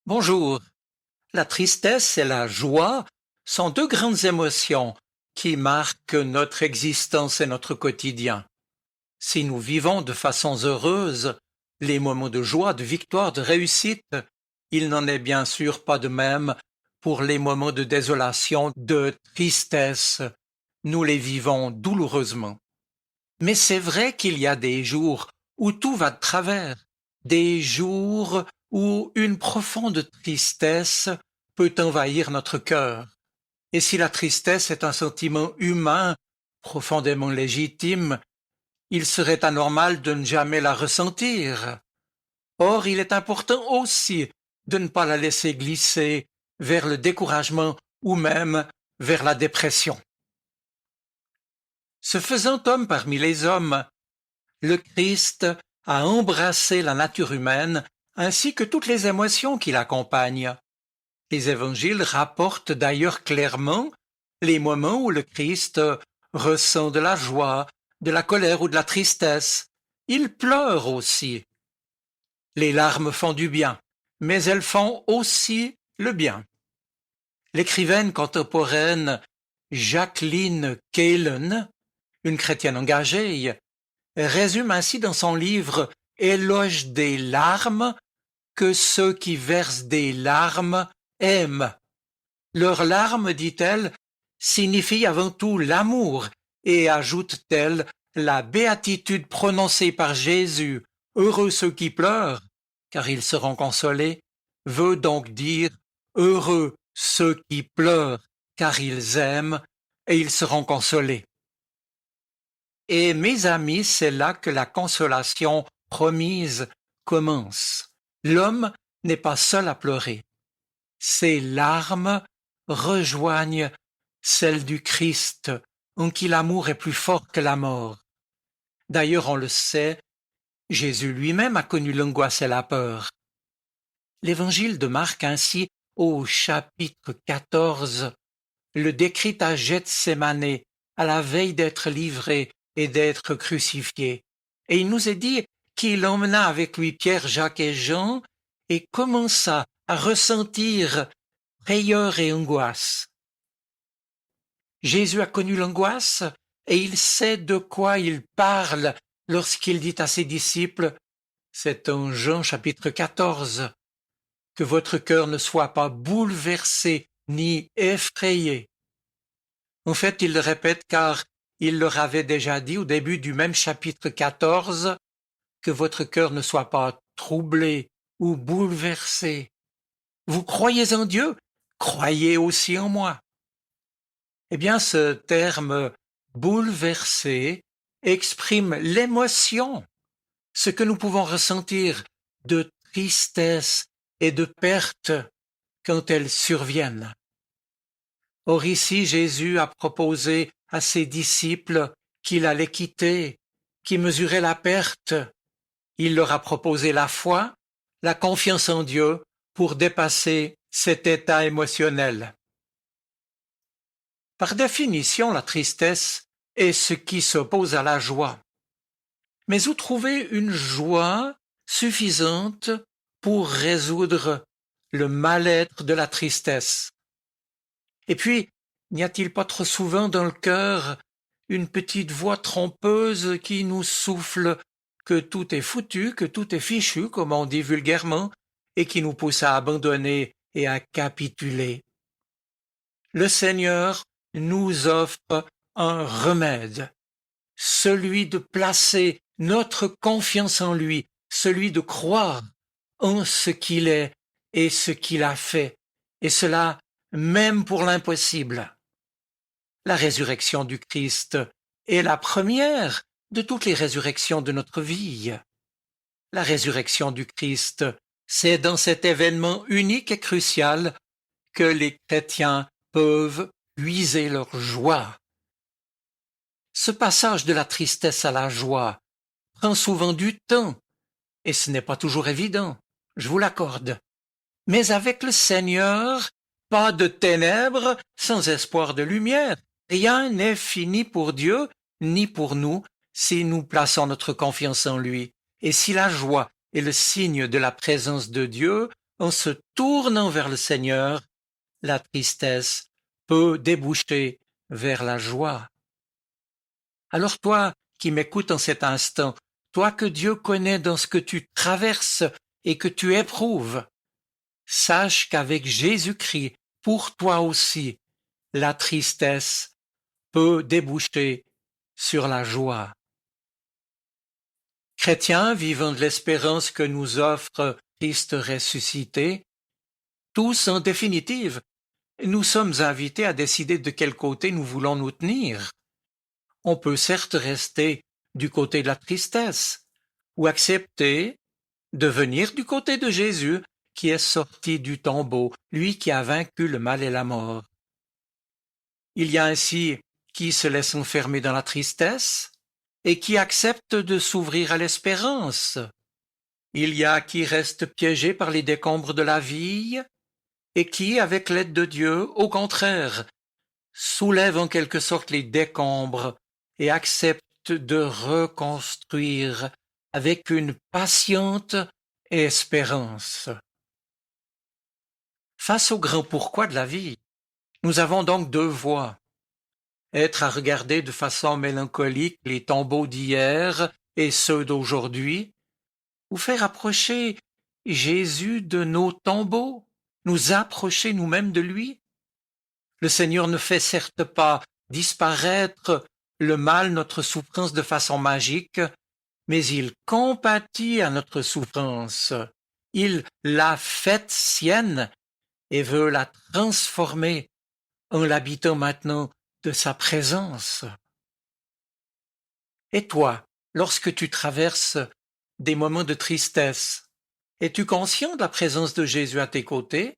Bonjour. La tristesse et la joie sont deux grandes émotions qui marquent notre existence et notre quotidien. Si nous vivons de façons heureuses les moments de joie, de victoire, de réussite, il n'en est bien sûr pas de même pour les moments de désolation, de tristesse. Nous les vivons douloureusement. Mais c'est vrai qu'il y a des jours où tout va de travers, des jours où une profonde tristesse peut envahir notre cœur. Et si la tristesse est un sentiment humain profondément légitime, il serait anormal de ne jamais la ressentir. Or, il est important aussi de ne pas la laisser glisser vers le découragement ou même vers la dépression. Se faisant homme parmi les hommes, le Christ a embrassé la nature humaine ainsi que toutes les émotions qui l'accompagnent. Les évangiles rapportent d'ailleurs clairement les moments où le Christ ressent de la joie, de la colère ou de la tristesse. Il pleure aussi. Les larmes font du bien, mais elles font aussi le bien. L'écrivaine contemporaine Jacqueline Kaylen, une chrétienne engagée, résume ainsi dans son livre Éloge des larmes que ceux qui versent des larmes aiment. Leurs larmes, dit-elle, signifient avant tout l'amour et ajoute-t-elle la béatitude prononcée par Jésus, heureux ceux qui pleurent, car ils seront consolés, veut donc dire heureux ceux qui pleurent, car ils aiment et ils seront consolés. Et mes amis, c'est là que la consolation promise commence. L'homme n'est pas seul à pleurer. Ses larmes rejoignent celles du Christ, en qui l'amour est plus fort que la mort. D'ailleurs, on le sait, Jésus lui-même a connu l'angoisse et la peur. L'évangile de Marc ainsi, au chapitre 14, le décrit à Gethsémané, à la veille d'être livré et d'être crucifié. Et il nous est dit qu'il emmena avec lui Pierre, Jacques et Jean et commença à ressentir frayeur et angoisse. Jésus a connu l'angoisse et il sait de quoi il parle lorsqu'il dit à ses disciples, c'est en Jean chapitre 14, que votre cœur ne soit pas bouleversé ni effrayé. En fait, il le répète car il leur avait déjà dit au début du même chapitre 14 que votre cœur ne soit pas troublé ou bouleversé. Vous croyez en Dieu, croyez aussi en moi. Eh bien, ce terme bouleversé exprime l'émotion, ce que nous pouvons ressentir de tristesse et de perte quand elles surviennent. Or ici, Jésus a proposé à ses disciples qu'il allait quitter, qui mesuraient la perte. Il leur a proposé la foi, la confiance en Dieu pour dépasser cet état émotionnel. Par définition, la tristesse est ce qui s'oppose à la joie. Mais où trouver une joie suffisante pour résoudre le mal-être de la tristesse? Et puis, n'y a-t-il pas trop souvent dans le cœur une petite voix trompeuse qui nous souffle que tout est foutu, que tout est fichu, comme on dit vulgairement, et qui nous pousse à abandonner et à capituler? Le Seigneur nous offre un remède, celui de placer notre confiance en lui, celui de croire en ce qu'il est et ce qu'il a fait, et cela même pour l'impossible. La résurrection du Christ est la première de toutes les résurrections de notre vie. La résurrection du Christ, c'est dans cet événement unique et crucial que les chrétiens peuvent puiser leur joie. Ce passage de la tristesse à la joie prend souvent du temps, et ce n'est pas toujours évident, je vous l'accorde. Mais avec le Seigneur, pas de ténèbres sans espoir de lumière. Rien n'est fini pour Dieu ni pour nous si nous plaçons notre confiance en lui. Et si la joie est le signe de la présence de Dieu, en se tournant vers le Seigneur, la tristesse peut déboucher vers la joie. Alors toi qui m'écoutes en cet instant, toi que Dieu connaît dans ce que tu traverses et que tu éprouves, sache qu'avec Jésus-Christ, pour toi aussi, la tristesse peut déboucher sur la joie. Chrétiens vivant de l'espérance que nous offre Christ ressuscité, tous en définitive, nous sommes invités à décider de quel côté nous voulons nous tenir. On peut certes rester du côté de la tristesse, ou accepter de venir du côté de Jésus qui est sorti du tombeau, lui qui a vaincu le mal et la mort. Il y a ainsi qui se laisse enfermer dans la tristesse et qui accepte de s'ouvrir à l'espérance. Il y a qui reste piégé par les décombres de la vie et qui, avec l'aide de Dieu, au contraire, soulève en quelque sorte les décombres et accepte de reconstruire avec une patiente espérance. Face au grand pourquoi de la vie, nous avons donc deux voies. Être à regarder de façon mélancolique les tombeaux d'hier et ceux d'aujourd'hui, ou faire approcher Jésus de nos tombeaux, nous approcher nous-mêmes de lui. Le Seigneur ne fait certes pas disparaître le mal, notre souffrance de façon magique, mais il compatit à notre souffrance. Il l'a faite sienne et veut la transformer en l'habitant maintenant de sa présence. Et toi, lorsque tu traverses des moments de tristesse, es-tu conscient de la présence de Jésus à tes côtés?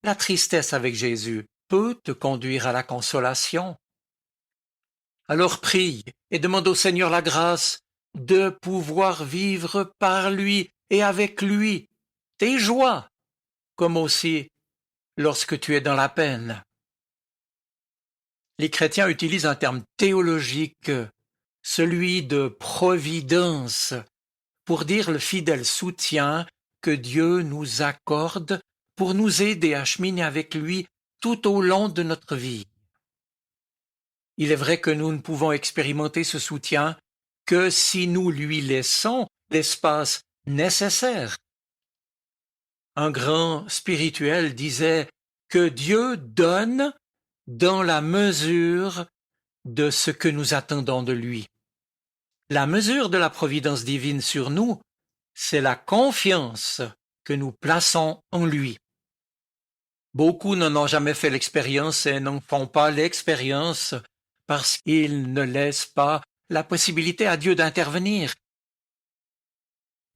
La tristesse avec Jésus peut te conduire à la consolation. Alors prie et demande au Seigneur la grâce de pouvoir vivre par lui et avec lui tes joies, comme aussi lorsque tu es dans la peine. Les chrétiens utilisent un terme théologique, celui de providence, pour dire le fidèle soutien que Dieu nous accorde pour nous aider à cheminer avec lui tout au long de notre vie. Il est vrai que nous ne pouvons expérimenter ce soutien que si nous lui laissons l'espace nécessaire. Un grand spirituel disait que Dieu donne dans la mesure de ce que nous attendons de lui. La mesure de la providence divine sur nous, c'est la confiance que nous plaçons en lui. Beaucoup n'en ont jamais fait l'expérience et n'en font pas l'expérience parce qu'ils ne laissent pas la possibilité à Dieu d'intervenir.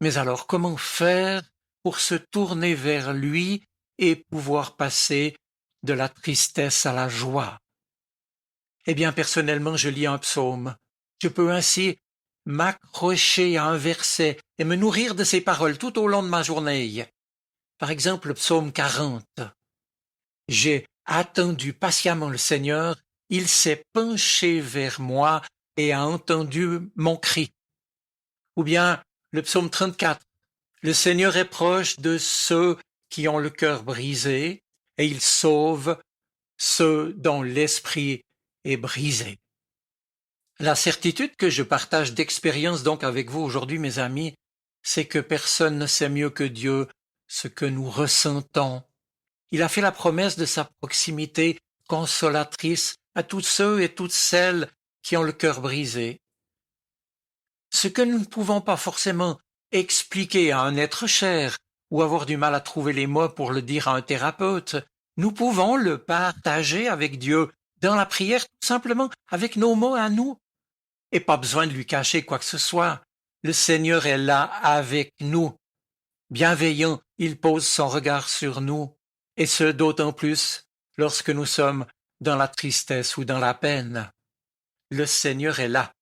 Mais alors, comment faire pour se tourner vers lui et pouvoir passer de la tristesse à la joie? Eh bien, personnellement, je lis un psaume. Je peux ainsi m'accrocher à un verset et me nourrir de ses paroles tout au long de ma journée. Par exemple, le psaume 40. J'ai attendu patiemment le Seigneur, il s'est penché vers moi et a entendu mon cri. Ou bien le psaume 34. Le Seigneur est proche de ceux qui ont le cœur brisé et il sauve ceux dont l'esprit est brisé. La certitude que je partage d'expérience donc avec vous aujourd'hui, mes amis, c'est que personne ne sait mieux que Dieu ce que nous ressentons. Il a fait la promesse de sa proximité consolatrice à tous ceux et toutes celles qui ont le cœur brisé. Ce que nous ne pouvons pas forcément expliquer à un être cher ou avoir du mal à trouver les mots pour le dire à un thérapeute, nous pouvons le partager avec Dieu dans la prière, tout simplement avec nos mots à nous. Et pas besoin de lui cacher quoi que ce soit. Le Seigneur est là avec nous. Bienveillant, il pose son regard sur nous, et ce d'autant plus lorsque nous sommes dans la tristesse ou dans la peine. Le Seigneur est là.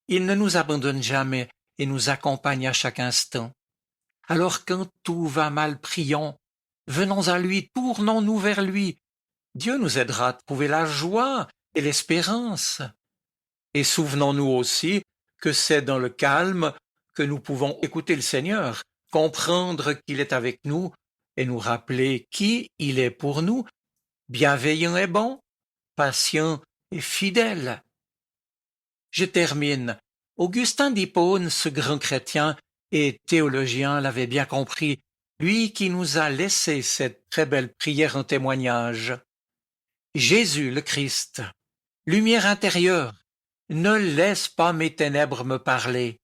Il ne nous abandonne jamais et nous accompagne à chaque instant. Alors quand tout va mal, prions. Venons à lui, tournons-nous vers lui. Dieu nous aidera à trouver la joie et l'espérance. Et souvenons-nous aussi que c'est dans le calme que nous pouvons écouter le Seigneur, comprendre qu'il est avec nous et nous rappeler qui il est pour nous, bienveillant et bon, patient et fidèle. Je termine. Augustin d'Hippone, ce grand chrétien et théologien, l'avait bien compris, lui qui nous a laissé cette très belle prière en témoignage. Jésus le Christ, lumière intérieure, ne laisse pas mes ténèbres me parler.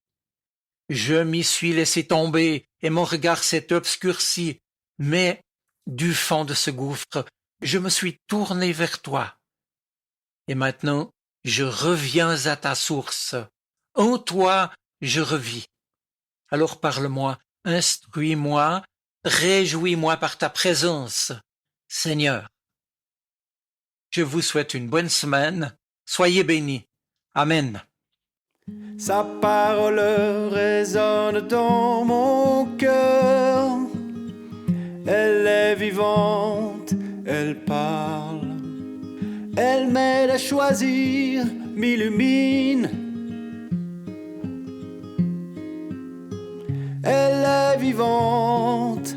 Je m'y suis laissé tomber et mon regard s'est obscurci, mais du fond de ce gouffre, je me suis tourné vers toi. Et maintenant, je reviens à ta source. En toi, je revis. Alors parle-moi, instruis-moi, réjouis-moi par ta présence, Seigneur. Je vous souhaite une bonne semaine. Soyez bénis. Amen. Sa parole résonne dans mon cœur. Elle est vivante, elle parle. Elle m'aide à choisir, m'illumine. Elle est vivante,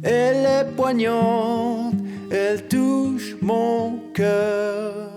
elle est poignante, elle touche mon cœur.